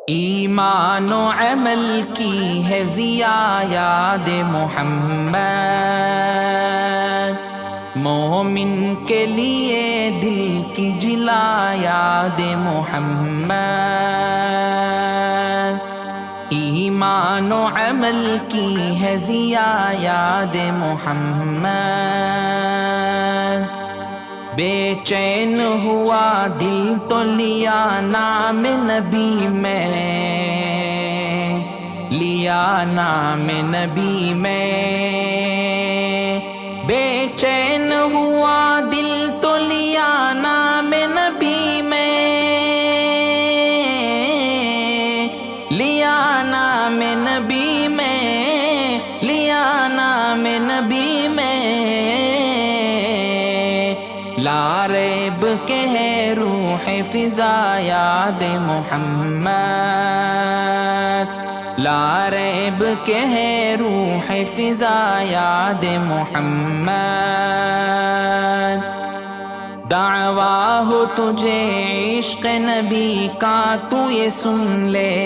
ایمان و عمل کی ہے ضیا یاد محمد، مومن کے لیے دل کی جلا یاد محمد، ایمان و عمل کی ہے ضیا یاد محمد، بے چین ہوا دل تو لیا نام نبی میں، لیا نام نبی میں، بے چین ہوا دل تو لیا نام نبی میں، لیا نام نبی میں، لیا نام نبی میں، لا ریب کہ ہے روح فضا یاد محمد، لا ریب کہ ہے روح فضا یاد محمد، دعویٰ ہو تجھے عشق نبی کا تو یہ سن لے،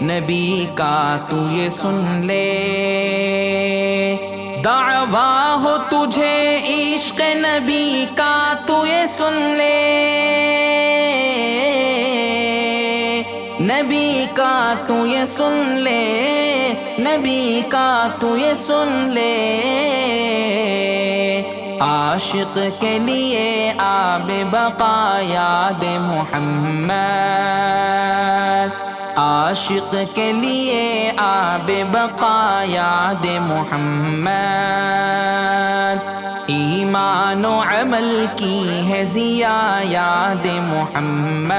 نبی کا تو یہ سن لے، دعویٰ ہو تجھے عشق نبی کا تو یہ سن لے، نبی کا تو یہ سن لے، نبی کا تو یہ سن لے، عاشق کے لیے آب بقا یاد محمد، عاشق کے لیے آب بقا یاد محمد، ایمان و عمل کی ہے ضیا یاد محمد،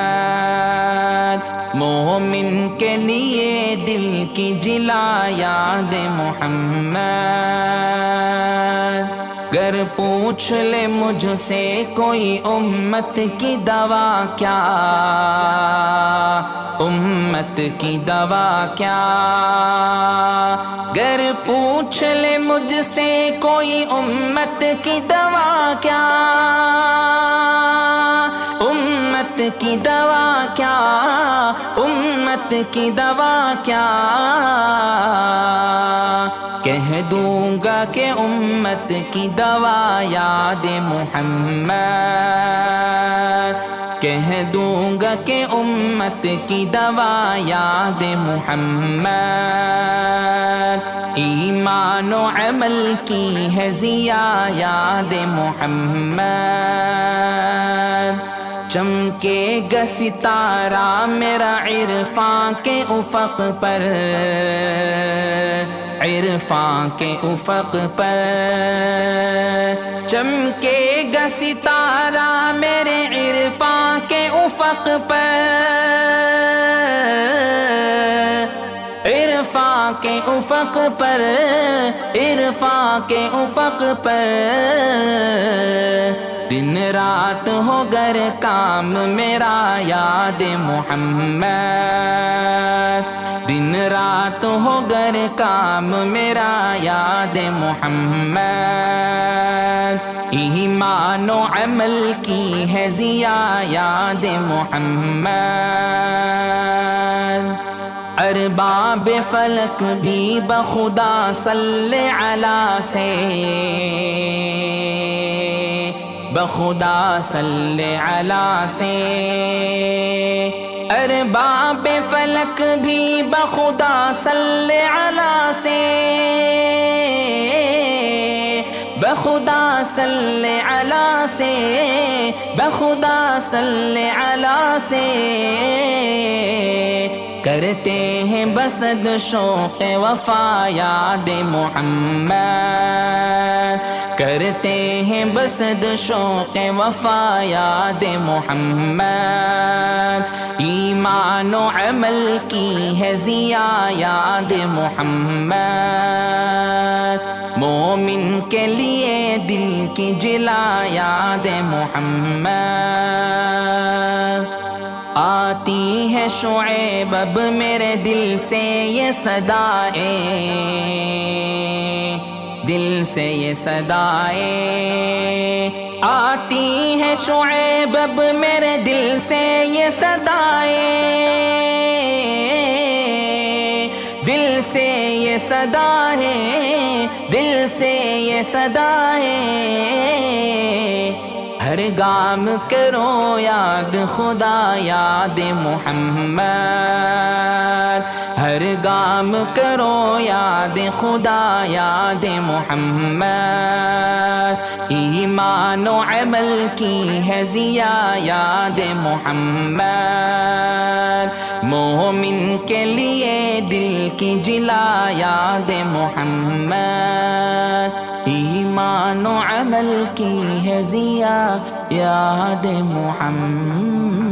مومن کے لیے دل کی جلا یاد محمد، گر پوچھ لے مجھ سے کوئی امت کی دوا کیا، امت کی دوا کیا، گر پوچھ لے مجھ سے کوئی امت کی دوا کیا، امت کی دوا کیا، امت کی دوا کیا، کہہ دوں گا کہ امت کی دوا یاد محمد، کہہ دوں گا کہ امت کی دوا یاد محمد، ایمان و عمل کی ہے ضیا یاد محمد، چمکے گا ستارہ میرا عرفاں کے افق پر، عرفاں کے افق پر، چمکے گا ستارہ میرے عرفاں کے افق پر، عرفاں کے افق پر، عرفاں کے افق پر، دن رات ہو گر کام میرا یاد محمد، دن رات ہو گر کام میرا یاد محمد، ایمان و عمل کی ہے ضیا یاد محمد، ارباب فلک بھی بخدا صلی علی سے، بخدا صلی علی سے، ارباب فلک بھی بخدا صلی علی سے، بخدا صلی علی سے، بخدا صلی علی سے، کرتے ہیں بسد شوق وفا یاد محمد، کرتے ہیں بسد شوق وفا یاد محمد، ایمان و عمل کی ہے ضیا یاد محمد، مومن کے لیے دل کی جلا یاد محمد، آتی ہے شعیب اب میرے دل سے یہ صدائیں، دل سے یہ صدائیں آتی ہیں شعیب اب میرے دل سے یہ صدائیں دل سے یہ صدائیں دل سے یہ صدائیں ہر گام کرو یاد خدا یاد محمد ہر گام کرو یاد خدا یاد محمد ایمان و عمل کی ہے ضیا یاد محمد مومن کے لیے دل کی جلا یاد محمد ایمان و عمل کی ہے ضیا یاد محمد